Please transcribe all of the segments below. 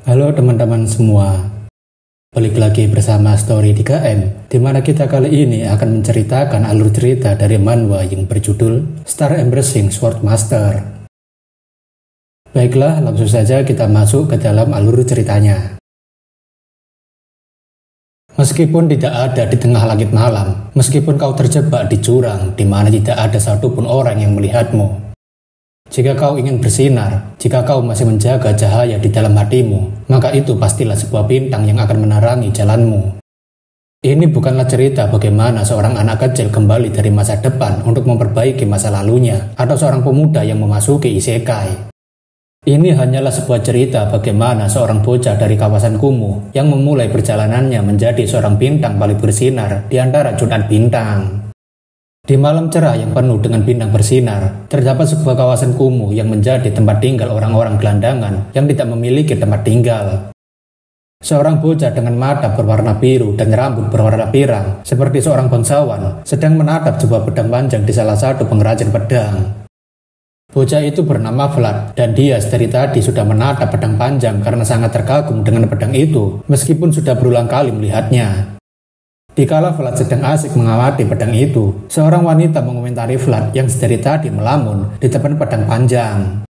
Halo teman-teman semua, balik lagi bersama Story 3M, di mana kita kali ini akan menceritakan alur cerita dari manhwa yang berjudul Star Embracing Swordmaster. Baiklah, langsung saja kita masuk ke dalam alur ceritanya. Meskipun tidak ada di tengah langit malam, meskipun kau terjebak di jurang di mana tidak ada satupun orang yang melihatmu, jika kau ingin bersinar, jika kau masih menjaga cahaya di dalam hatimu, maka itu pastilah sebuah bintang yang akan menerangi jalanmu. Ini bukanlah cerita bagaimana seorang anak kecil kembali dari masa depan untuk memperbaiki masa lalunya, atau seorang pemuda yang memasuki isekai. Ini hanyalah sebuah cerita bagaimana seorang bocah dari kawasan kumuh yang memulai perjalanannya menjadi seorang bintang paling bersinar di antara jutaan bintang. Di malam cerah yang penuh dengan bintang bersinar, terdapat sebuah kawasan kumuh yang menjadi tempat tinggal orang-orang gelandangan yang tidak memiliki tempat tinggal. Seorang bocah dengan mata berwarna biru dan rambut berwarna pirang, seperti seorang bangsawan, sedang menatap sebuah pedang panjang di salah satu pengrajin pedang. Bocah itu bernama Vlad, dan dia dari tadi sudah menatap pedang panjang karena sangat terkagum dengan pedang itu, meskipun sudah berulang kali melihatnya. Dikala Vlad sedang asik mengamati pedang itu, seorang wanita mengomentari Vlad yang sedari tadi melamun di depan pedang panjang.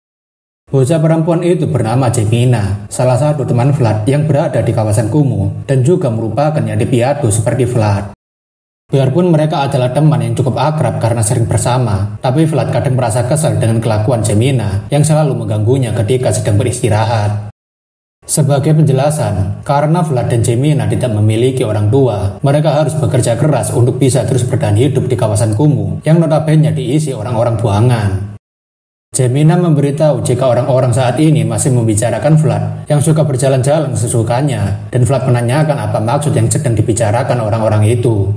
Bocah perempuan itu bernama Jemina, salah satu teman Vlad yang berada di kawasan kumuh dan juga merupakan yang piatu seperti Vlad. Biarpun mereka adalah teman yang cukup akrab karena sering bersama, tapi Vlad kadang merasa kesal dengan kelakuan Jemina yang selalu mengganggunya ketika sedang beristirahat. Sebagai penjelasan, karena Vlad dan Jemina tidak memiliki orang tua, mereka harus bekerja keras untuk bisa terus bertahan hidup di kawasan kumuh yang notabene diisi orang-orang buangan. Jemina memberitahu jika orang-orang saat ini masih membicarakan Vlad yang suka berjalan-jalan sesukanya, dan Vlad menanyakan apa maksud yang sedang dibicarakan orang-orang itu.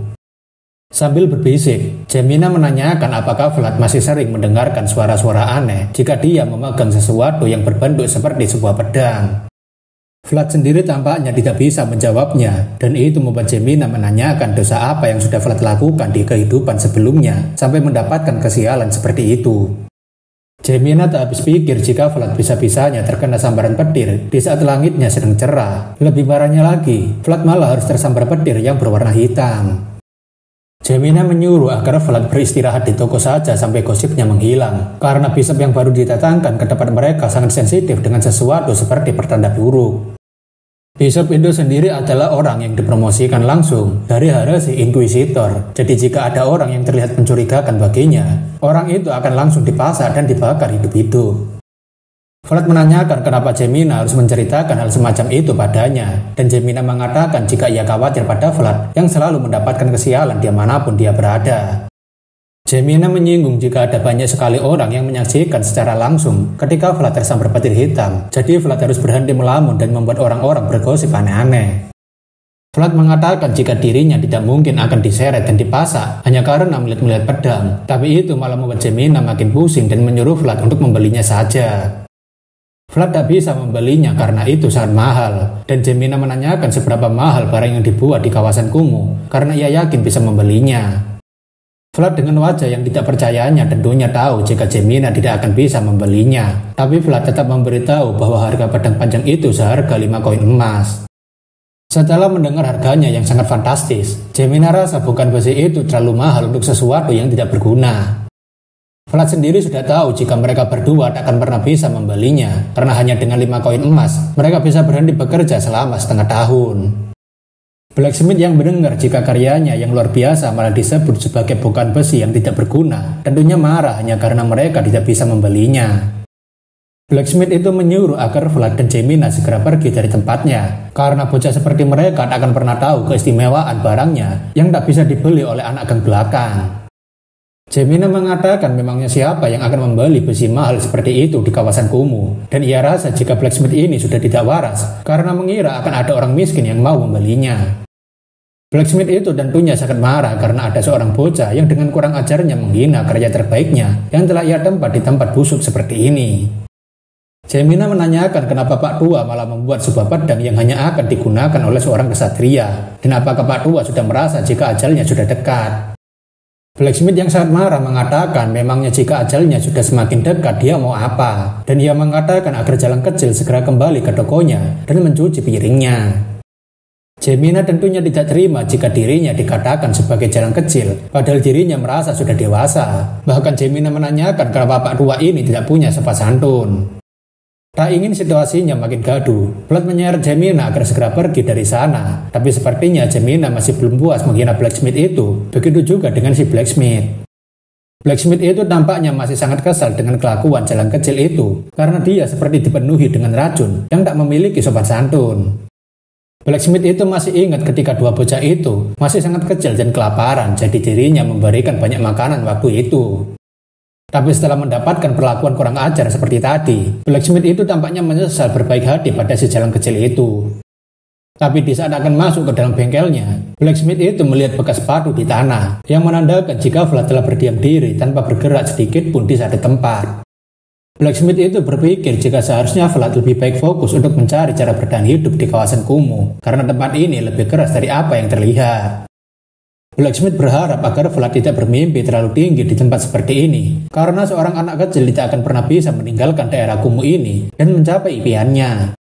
Sambil berbisik, Jemina menanyakan apakah Vlad masih sering mendengarkan suara-suara aneh jika dia memegang sesuatu yang berbentuk seperti sebuah pedang. Vlad sendiri tampaknya tidak bisa menjawabnya, dan itu membuat Jemina menanyakan dosa apa yang sudah Vlad lakukan di kehidupan sebelumnya sampai mendapatkan kesialan seperti itu. Jemina tak habis pikir jika Vlad bisa-bisanya terkena sambaran petir di saat langitnya sedang cerah. Lebih parahnya lagi, Vlad malah harus tersambar petir yang berwarna hitam. Jemina menyuruh agar Vlad beristirahat di toko saja sampai gosipnya menghilang, karena bishop yang baru didatangkan ke tempat mereka sangat sensitif dengan sesuatu seperti pertanda buruk. Bishop itu sendiri adalah orang yang dipromosikan langsung dari Harasi Inquisitor, jadi jika ada orang yang terlihat mencurigakan baginya, orang itu akan langsung dipasang dan dibakar hidup-hidup. Vlad menanyakan kenapa Jemina harus menceritakan hal semacam itu padanya, dan Jemina mengatakan jika ia khawatir pada Vlad yang selalu mendapatkan kesialan dimanapun dia berada. Jemina menyinggung jika ada banyak sekali orang yang menyaksikan secara langsung ketika Vlad tersambar petir hitam, jadi Vlad harus berhenti melamun dan membuat orang-orang bergosip aneh-aneh. Vlad mengatakan jika dirinya tidak mungkin akan diseret dan dipasak hanya karena melihat pedang, tapi itu malah membuat Jemina makin pusing dan menyuruh Vlad untuk membelinya saja. Vlad tak bisa membelinya karena itu sangat mahal, dan Jemina menanyakan seberapa mahal barang yang dibuat di kawasan kumuh karena ia yakin bisa membelinya. Vlad dengan wajah yang tidak percayanya tentunya tahu jika Jemina tidak akan bisa membelinya, tapi Vlad tetap memberitahu bahwa harga pedang panjang itu seharga 5 koin emas. Setelah mendengar harganya yang sangat fantastis, Jemina rasa bukan besi itu terlalu mahal untuk sesuatu yang tidak berguna. Vlad sendiri sudah tahu jika mereka berdua tak akan pernah bisa membelinya, karena hanya dengan 5 koin emas, mereka bisa berhenti bekerja selama setengah tahun. Blacksmith yang mendengar jika karyanya yang luar biasa malah disebut sebagai bukan besi yang tidak berguna, tentunya marah hanya karena mereka tidak bisa membelinya. Blacksmith itu menyuruh agar Vlad dan Jemina segera pergi dari tempatnya, karena bocah seperti mereka tak akan pernah tahu keistimewaan barangnya yang tak bisa dibeli oleh anak gang belakang. Jemina mengatakan memangnya siapa yang akan membeli besi mahal seperti itu di kawasan kumuh, dan ia rasa jika blacksmith ini sudah tidak waras karena mengira akan ada orang miskin yang mau membelinya. Blacksmith itu tentunya sangat marah karena ada seorang bocah yang dengan kurang ajarnya menghina karya terbaiknya yang telah ia tempat di tempat busuk seperti ini. Jemina menanyakan kenapa Pak Tua malah membuat sebuah pedang yang hanya akan digunakan oleh seorang kesatria, dan apakah Pak Tua sudah merasa jika ajalnya sudah dekat. Blacksmith yang sangat marah mengatakan memangnya jika ajalnya sudah semakin dekat dia mau apa. Dan ia mengatakan agar jalan kecil segera kembali ke tokonya dan mencuci piringnya. Jemina tentunya tidak terima jika dirinya dikatakan sebagai jalan kecil, padahal dirinya merasa sudah dewasa. Bahkan Jemina menanyakan kenapa Pak tua ini tidak punya sopan santun. Tak ingin situasinya makin gaduh, Vlad menyeret Jemina agar segera pergi dari sana. Tapi sepertinya Jemina masih belum puas menghina Blacksmith itu. Begitu juga dengan si Blacksmith. Blacksmith itu tampaknya masih sangat kesal dengan kelakuan jalan kecil itu, karena dia seperti dipenuhi dengan racun yang tak memiliki sopan santun. Blacksmith itu masih ingat ketika dua bocah itu masih sangat kecil dan kelaparan, jadi dirinya memberikan banyak makanan waktu itu. Tapi setelah mendapatkan perlakuan kurang ajar seperti tadi, Blacksmith itu tampaknya menyesal berbaik hati pada si jalan kecil itu. Tapi di saat akan masuk ke dalam bengkelnya, Blacksmith itu melihat bekas sepatu di tanah, yang menandakan jika Vlad telah berdiam diri tanpa bergerak sedikit pun di satu tempat. Blacksmith itu berpikir jika seharusnya Vlad lebih baik fokus untuk mencari cara bertahan hidup di kawasan kumuh, karena tempat ini lebih keras dari apa yang terlihat. Blacksmith berharap agar Vlad tidak bermimpi terlalu tinggi di tempat seperti ini, karena seorang anak kecil tidak akan pernah bisa meninggalkan daerah kumuh ini dan mencapai impiannya.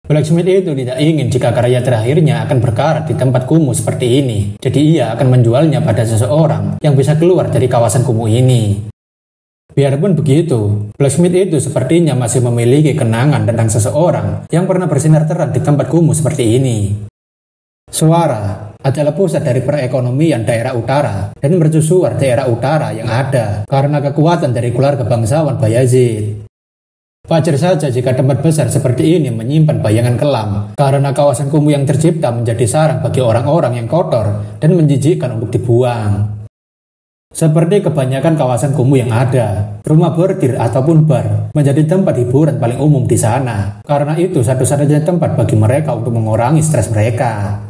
Blacksmith itu tidak ingin jika karya terakhirnya akan berkarat di tempat kumuh seperti ini, jadi ia akan menjualnya pada seseorang yang bisa keluar dari kawasan kumuh ini. Biarpun begitu, Blacksmith itu sepertinya masih memiliki kenangan tentang seseorang yang pernah bersinar terang di tempat kumuh seperti ini. Suara adalah pusat dari perekonomian daerah utara dan mercusuar daerah utara yang ada karena kekuatan dari keluarga bangsawan Bayazid. Wajar saja jika tempat besar seperti ini menyimpan bayangan kelam karena kawasan kumuh yang tercipta menjadi sarang bagi orang-orang yang kotor dan menjijikkan untuk dibuang. Seperti kebanyakan kawasan kumuh yang ada, rumah bordir ataupun bar menjadi tempat hiburan paling umum di sana. Karena itu satu-satunya tempat bagi mereka untuk mengurangi stres mereka.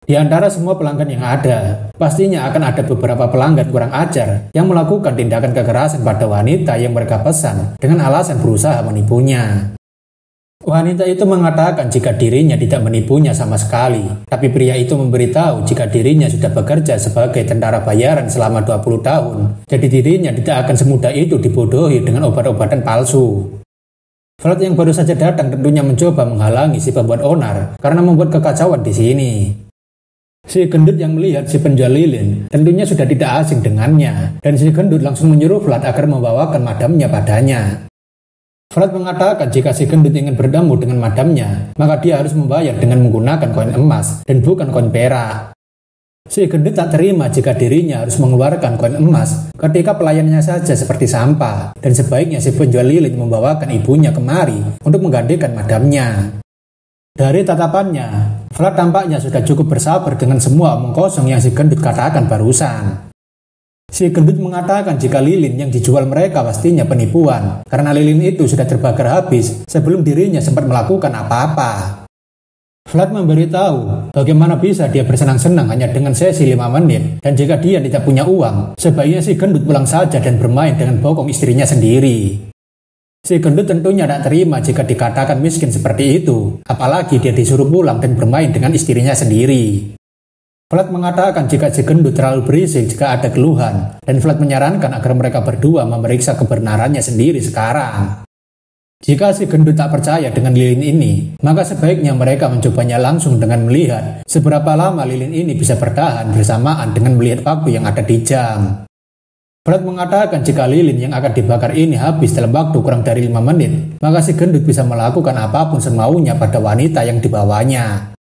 Di antara semua pelanggan yang ada, pastinya akan ada beberapa pelanggan kurang ajar yang melakukan tindakan kekerasan pada wanita yang mereka pesan dengan alasan berusaha menipunya. Wanita itu mengatakan jika dirinya tidak menipunya sama sekali, tapi pria itu memberitahu jika dirinya sudah bekerja sebagai tentara bayaran selama 20 tahun, jadi dirinya tidak akan semudah itu dibodohi dengan obat-obatan palsu. Vlad yang baru saja datang tentunya mencoba menghalangi si pembuat onar karena membuat kekacauan di sini. Si gendut yang melihat si penjual lilin tentunya sudah tidak asing dengannya, dan si gendut langsung menyuruh Vlad agar membawakan madamnya padanya. Vlad mengatakan jika si gendut ingin bertemu dengan madamnya, maka dia harus membayar dengan menggunakan koin emas dan bukan koin perak. Si gendut tak terima jika dirinya harus mengeluarkan koin emas ketika pelayannya saja seperti sampah, dan sebaiknya si penjual lilin membawakan ibunya kemari untuk menggantikan madamnya. Dari tatapannya, Vlad tampaknya sudah cukup bersabar dengan semua omong kosong yang si gendut katakan barusan. Si gendut mengatakan jika lilin yang dijual mereka pastinya penipuan, karena lilin itu sudah terbakar habis sebelum dirinya sempat melakukan apa-apa. Vlad memberitahu bagaimana bisa dia bersenang-senang hanya dengan sesi 5 menit, dan jika dia tidak punya uang, sebaiknya si gendut pulang saja dan bermain dengan bokong istrinya sendiri. Si gendut tentunya tak terima jika dikatakan miskin seperti itu, apalagi dia disuruh pulang dan bermain dengan istrinya sendiri. Vlad mengatakan jika si gendut terlalu berisik jika ada keluhan, dan Vlad menyarankan agar mereka berdua memeriksa kebenarannya sendiri sekarang. Jika si gendut tak percaya dengan lilin ini, maka sebaiknya mereka mencobanya langsung dengan melihat seberapa lama lilin ini bisa bertahan bersamaan dengan melihat waktu yang ada di jam. Vlad mengatakan jika lilin yang akan dibakar ini habis dalam waktu kurang dari 5 menit, maka si gendut bisa melakukan apapun semaunya pada wanita yang dibawanya.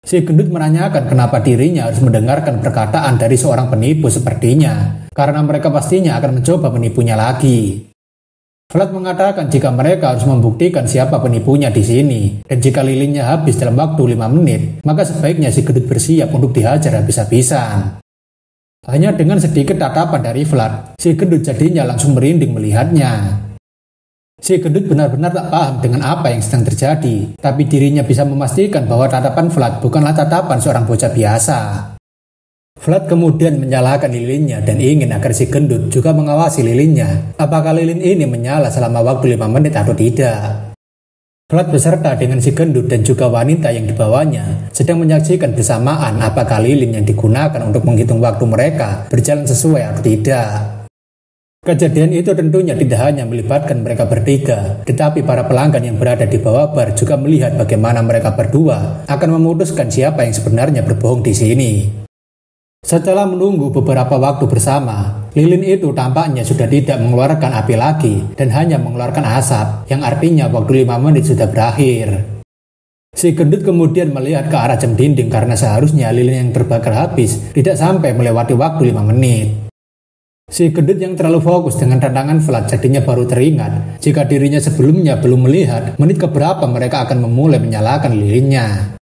Si gendut menanyakan kenapa dirinya harus mendengarkan perkataan dari seorang penipu sepertinya, karena mereka pastinya akan mencoba menipunya lagi. Vlad mengatakan jika mereka harus membuktikan siapa penipunya di sini, dan jika lilinnya habis dalam waktu 5 menit, maka sebaiknya si gendut bersiap untuk dihajar habis-habisan. Hanya dengan sedikit tatapan dari Vlad, si gendut jadinya langsung merinding melihatnya. Si gendut benar-benar tak paham dengan apa yang sedang terjadi, tapi dirinya bisa memastikan bahwa tatapan Vlad bukanlah tatapan seorang bocah biasa. Vlad kemudian menyalakan lilinnya dan ingin agar si gendut juga mengawasi lilinnya, apakah lilin ini menyala selama waktu 5 menit atau tidak. Flat beserta dengan si gendut dan juga wanita yang dibawanya sedang menyaksikan bersamaan apakah lilin yang digunakan untuk menghitung waktu mereka berjalan sesuai atau tidak. Kejadian itu tentunya tidak hanya melibatkan mereka bertiga, tetapi para pelanggan yang berada di bawah bar juga melihat bagaimana mereka berdua akan memutuskan siapa yang sebenarnya berbohong di sini. Setelah menunggu beberapa waktu bersama, lilin itu tampaknya sudah tidak mengeluarkan api lagi dan hanya mengeluarkan asap, yang artinya waktu 5 menit sudah berakhir. Si gendut kemudian melihat ke arah jam dinding karena seharusnya lilin yang terbakar habis tidak sampai melewati waktu 5 menit. Si gendut yang terlalu fokus dengan tantangan Flat jadinya baru teringat jika dirinya sebelumnya belum melihat menit keberapa mereka akan memulai menyalakan lilinnya.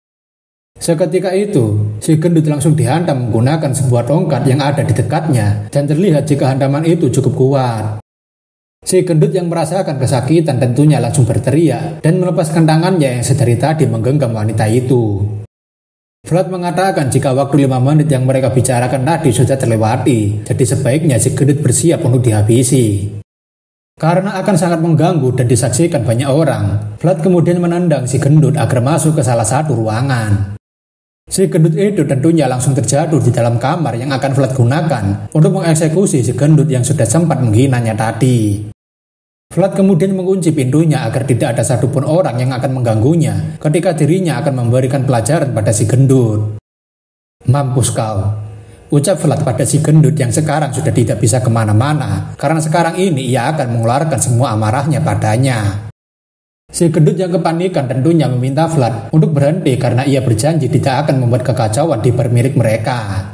Seketika itu, si gendut langsung dihantam menggunakan sebuah tongkat yang ada di dekatnya dan terlihat jika hantaman itu cukup kuat. Si gendut yang merasakan kesakitan tentunya langsung berteriak dan melepaskan tangannya yang sedari tadi menggenggam wanita itu. Flat mengatakan jika waktu 5 menit yang mereka bicarakan tadi sudah terlewati, jadi sebaiknya si gendut bersiap untuk dihabisi. Karena akan sangat mengganggu dan disaksikan banyak orang, Flat kemudian menendang si gendut agar masuk ke salah satu ruangan. Si gendut itu tentunya langsung terjatuh di dalam kamar yang akan Flat gunakan untuk mengeksekusi si gendut yang sudah sempat menghinanya tadi. Flat kemudian mengunci pintunya agar tidak ada satupun orang yang akan mengganggunya ketika dirinya akan memberikan pelajaran pada si gendut. Mampus kau, ucap Flat pada si gendut yang sekarang sudah tidak bisa kemana-mana karena sekarang ini ia akan mengeluarkan semua amarahnya padanya. Si gendut yang kepanikan tentunya meminta Flat untuk berhenti karena ia berjanji tidak akan membuat kekacauan di bar milik mereka.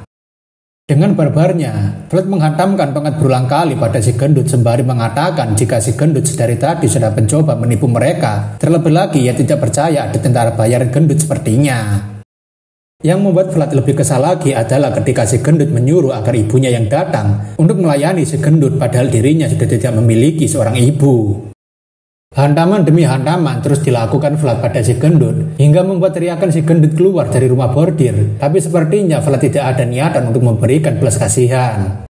Dengan barbarnya, Flat menghantamkan tongkat berulang kali pada si gendut sembari mengatakan jika si gendut sedari tadi sudah mencoba menipu mereka. Terlebih lagi ia tidak percaya ada tentara bayaran gendut sepertinya. Yang membuat Flat lebih kesal lagi adalah ketika si gendut menyuruh agar ibunya yang datang untuk melayani si gendut padahal dirinya sudah tidak memiliki seorang ibu. Hantaman demi hantaman terus dilakukan Flat pada si gendut hingga membuat teriakan si gendut keluar dari rumah bordir, tapi sepertinya Flat tidak ada niatan untuk memberikan belas kasihan.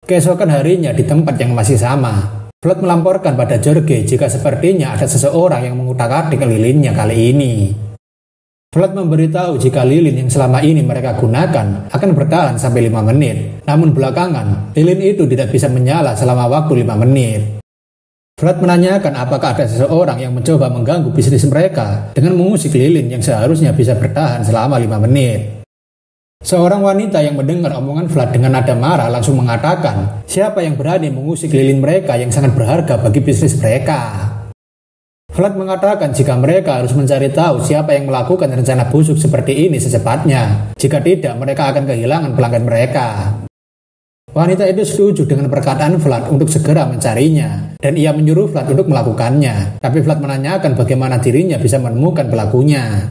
Keesokan harinya di tempat yang masih sama, Flat melamporkan pada Jorge jika sepertinya ada seseorang yang mengutak-atik lilinnya kali ini. Flat memberitahu jika lilin yang selama ini mereka gunakan akan bertahan sampai 5 menit, namun belakangan lilin itu tidak bisa menyala selama waktu 5 menit. Flat menanyakan apakah ada seseorang yang mencoba mengganggu bisnis mereka dengan mengusik lilin yang seharusnya bisa bertahan selama 5 menit. Seorang wanita yang mendengar omongan Flat dengan nada marah langsung mengatakan siapa yang berani mengusik lilin mereka yang sangat berharga bagi bisnis mereka. Flat mengatakan jika mereka harus mencari tahu siapa yang melakukan rencana busuk seperti ini secepatnya. Jika tidak, mereka akan kehilangan pelanggan mereka. Wanita itu setuju dengan perkataan Flat untuk segera mencarinya, dan ia menyuruh Flat untuk melakukannya. Tapi Flat menanyakan bagaimana dirinya bisa menemukan pelakunya.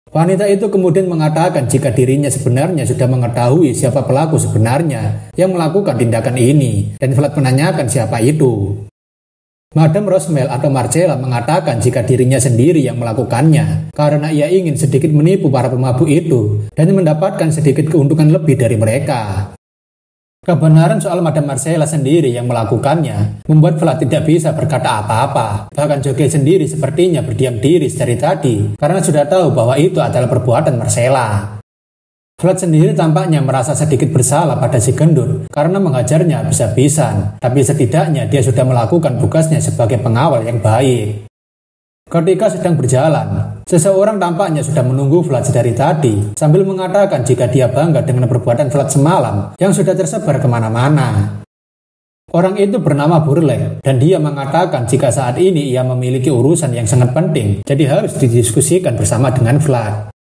Wanita itu kemudian mengatakan jika dirinya sebenarnya sudah mengetahui siapa pelaku sebenarnya yang melakukan tindakan ini, dan Flat menanyakan siapa itu. Madam Rosmel atau Marcella mengatakan jika dirinya sendiri yang melakukannya, karena ia ingin sedikit menipu para pemabuk itu, dan mendapatkan sedikit keuntungan lebih dari mereka. Kebenaran soal Madam Marcella sendiri yang melakukannya membuat Flat tidak bisa berkata apa-apa. Bahkan Jorge sendiri sepertinya berdiam diri dari tadi karena sudah tahu bahwa itu adalah perbuatan Marcella. Flat sendiri tampaknya merasa sedikit bersalah pada si gendut karena mengajarnya habis-habisan, tapi setidaknya dia sudah melakukan tugasnya sebagai pengawal yang baik. Ketika sedang berjalan, seseorang tampaknya sudah menunggu Flat dari tadi sambil mengatakan jika dia bangga dengan perbuatan Flat semalam yang sudah tersebar kemana-mana. Orang itu bernama Burlek dan dia mengatakan jika saat ini ia memiliki urusan yang sangat penting, jadi harus didiskusikan bersama dengan Flat.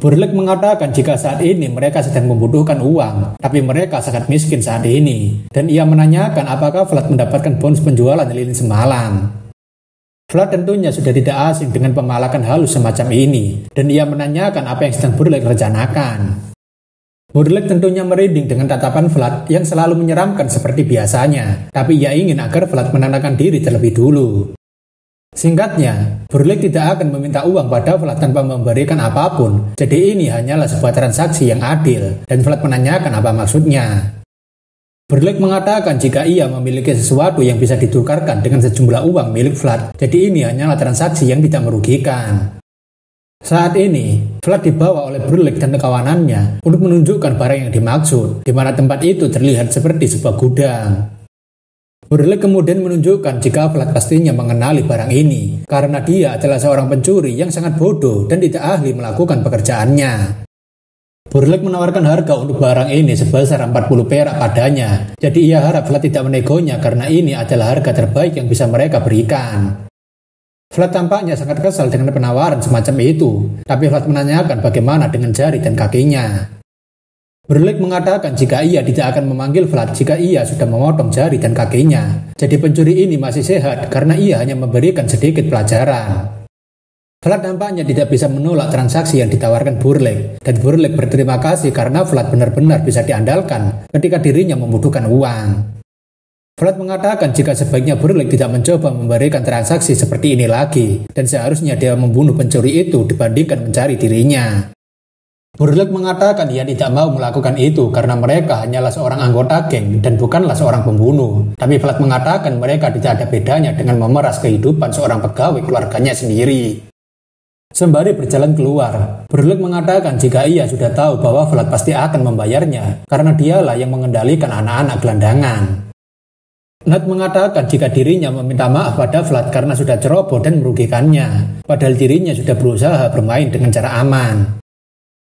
Burlek mengatakan jika saat ini mereka sedang membutuhkan uang, tapi mereka sangat miskin saat ini, dan ia menanyakan apakah Flat mendapatkan bonus penjualan lilin semalam. Flat tentunya sudah tidak asing dengan pemalakan halus semacam ini, dan ia menanyakan apa yang sedang Burlek rencanakan. Burlek tentunya merinding dengan tatapan Flat yang selalu menyeramkan seperti biasanya, tapi ia ingin agar Flat menenangkan diri terlebih dulu. Singkatnya, Burlek tidak akan meminta uang pada Flat tanpa memberikan apapun, jadi ini hanyalah sebuah transaksi yang adil, dan Flat menanyakan apa maksudnya. Burlick mengatakan jika ia memiliki sesuatu yang bisa ditukarkan dengan sejumlah uang milik Vlad, jadi ini hanyalah transaksi yang tidak merugikan. Saat ini, Vlad dibawa oleh Burlick dan kawanannya untuk menunjukkan barang yang dimaksud, di mana tempat itu terlihat seperti sebuah gudang. Burlick kemudian menunjukkan jika Vlad pastinya mengenali barang ini, karena dia adalah seorang pencuri yang sangat bodoh dan tidak ahli melakukan pekerjaannya. Burlick menawarkan harga untuk barang ini sebesar 40 perak padanya, jadi ia harap Vlad tidak menegonya karena ini adalah harga terbaik yang bisa mereka berikan. Vlad tampaknya sangat kesal dengan penawaran semacam itu, tapi Vlad menanyakan bagaimana dengan jari dan kakinya. Burlick mengatakan jika ia tidak akan memanggil Vlad jika ia sudah memotong jari dan kakinya, jadi pencuri ini masih sehat karena ia hanya memberikan sedikit pelajaran. Vlad nampaknya tidak bisa menolak transaksi yang ditawarkan Burlick, dan Burlick berterima kasih karena Vlad benar-benar bisa diandalkan ketika dirinya membutuhkan uang. Vlad mengatakan jika sebaiknya Burlick tidak mencoba memberikan transaksi seperti ini lagi, dan seharusnya dia membunuh pencuri itu dibandingkan mencari dirinya. Burlick mengatakan ia tidak mau melakukan itu karena mereka hanyalah seorang anggota geng dan bukanlah seorang pembunuh, tapi Vlad mengatakan mereka tidak ada bedanya dengan memeras kehidupan seorang pegawai keluarganya sendiri. Sembari berjalan keluar, Burlick mengatakan jika ia sudah tahu bahwa Vlad pasti akan membayarnya karena dialah yang mengendalikan anak-anak gelandangan. Nat mengatakan jika dirinya meminta maaf pada Vlad karena sudah ceroboh dan merugikannya, padahal dirinya sudah berusaha bermain dengan cara aman.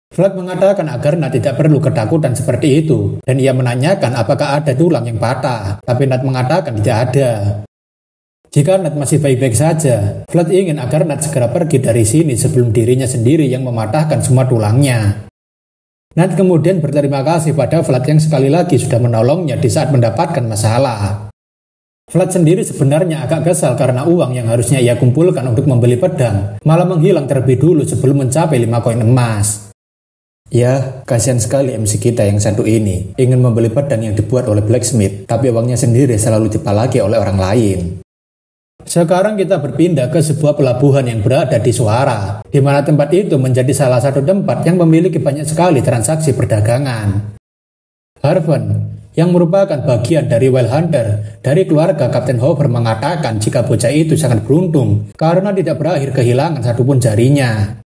Vlad mengatakan agar Nat tidak perlu ketakutan seperti itu, dan ia menanyakan apakah ada tulang yang patah, tapi Nat mengatakan tidak ada. Jika Nat masih baik-baik saja, Vlad ingin agar Nat segera pergi dari sini sebelum dirinya sendiri yang mematahkan semua tulangnya. Nat kemudian berterima kasih pada Vlad yang sekali lagi sudah menolongnya di saat mendapatkan masalah. Vlad sendiri sebenarnya agak kesal karena uang yang harusnya ia kumpulkan untuk membeli pedang malah menghilang terlebih dulu sebelum mencapai 5 koin emas. Ya, kasihan sekali MC kita yang satu ini, ingin membeli pedang yang dibuat oleh blacksmith, tapi uangnya sendiri selalu dipalagi oleh orang lain. Sekarang kita berpindah ke sebuah pelabuhan yang berada di Suara, di mana tempat itu menjadi salah satu tempat yang memiliki banyak sekali transaksi perdagangan. Harven, yang merupakan bagian dari Whale Hunter dari keluarga Kapten Hover mengatakan jika bocah itu sangat beruntung karena tidak berakhir kehilangan satupun jarinya.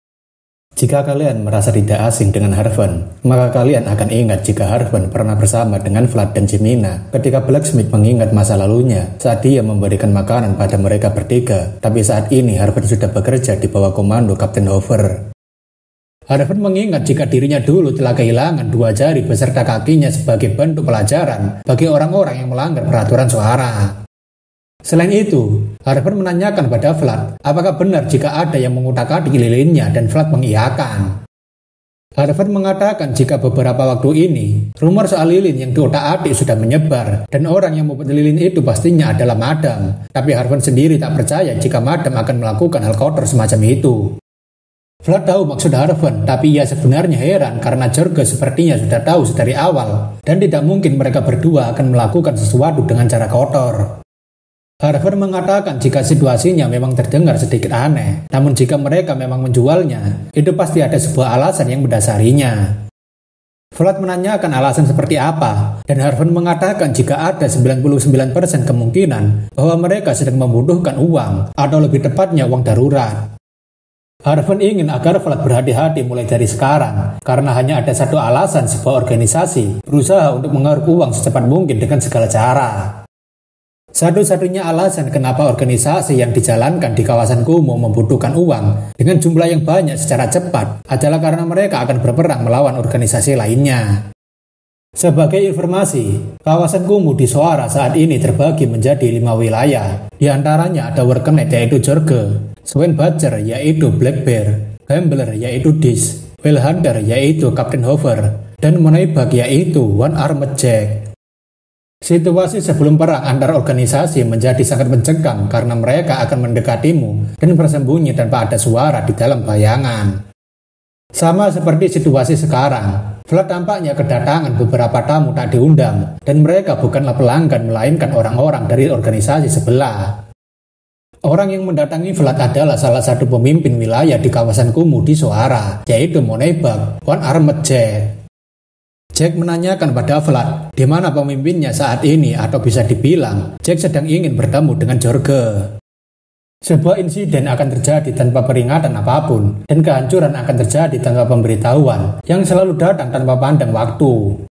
Jika kalian merasa tidak asing dengan Harven, maka kalian akan ingat jika Harven pernah bersama dengan Vlad dan Jemina ketika Blacksmith mengingat masa lalunya saat dia memberikan makanan pada mereka bertiga, tapi saat ini Harven sudah bekerja di bawah komando Kapten Hover. Harven mengingat jika dirinya dulu telah kehilangan 2 jari beserta kakinya sebagai bentuk pelajaran bagi orang-orang yang melanggar peraturan Suara. Selain itu, Harven menanyakan pada Vlad apakah benar jika ada yang mengutak-atik lilinnya dan Vlad mengiyakan. Harven mengatakan jika beberapa waktu ini, rumor soal lilin yang diotak-atik sudah menyebar dan orang yang membuat lilin itu pastinya adalah Madam, tapi Harven sendiri tak percaya jika Madam akan melakukan hal kotor semacam itu. Vlad tahu maksud Harven, tapi ia sebenarnya heran karena Jorge sepertinya sudah tahu sedari awal dan tidak mungkin mereka berdua akan melakukan sesuatu dengan cara kotor. Harven mengatakan jika situasinya memang terdengar sedikit aneh, namun jika mereka memang menjualnya, itu pasti ada sebuah alasan yang mendasarinya. Vlad menanyakan alasan seperti apa, dan Harven mengatakan jika ada 99% kemungkinan bahwa mereka sedang membutuhkan uang, atau lebih tepatnya uang darurat. Harven ingin agar Vlad berhati-hati mulai dari sekarang, karena hanya ada satu alasan sebuah organisasi berusaha untuk mengeruk uang secepat mungkin dengan segala cara. Satu-satunya alasan kenapa organisasi yang dijalankan di kawasan kumuh membutuhkan uang dengan jumlah yang banyak secara cepat adalah karena mereka akan berperang melawan organisasi lainnya. Sebagai informasi, kawasan kumuh di Suara saat ini terbagi menjadi 5 wilayah. Di antaranya ada Workenet yaitu Jorge, Swan Badger yaitu Black Bear, Gambler yaitu Dish, Whale Hunter yaitu Kapten Hover, dan Moneybag yaitu One Armed Jack. Situasi sebelum perang antar organisasi menjadi sangat mencekam karena mereka akan mendekatimu dan bersembunyi tanpa ada suara di dalam bayangan. Sama seperti situasi sekarang, Vlad tampaknya kedatangan beberapa tamu tak diundang dan mereka bukanlah pelanggan melainkan orang-orang dari organisasi sebelah. Orang yang mendatangi Vlad adalah salah satu pemimpin wilayah di kawasan kumuh di Suara, yaitu Moneybag, One Armed Jack. Jack menanyakan pada Vlad di mana pemimpinnya saat ini, atau bisa dibilang Jack sedang ingin bertemu dengan Jorge. Sebuah insiden akan terjadi tanpa peringatan apapun, dan kehancuran akan terjadi tanpa pemberitahuan yang selalu datang tanpa pandang waktu.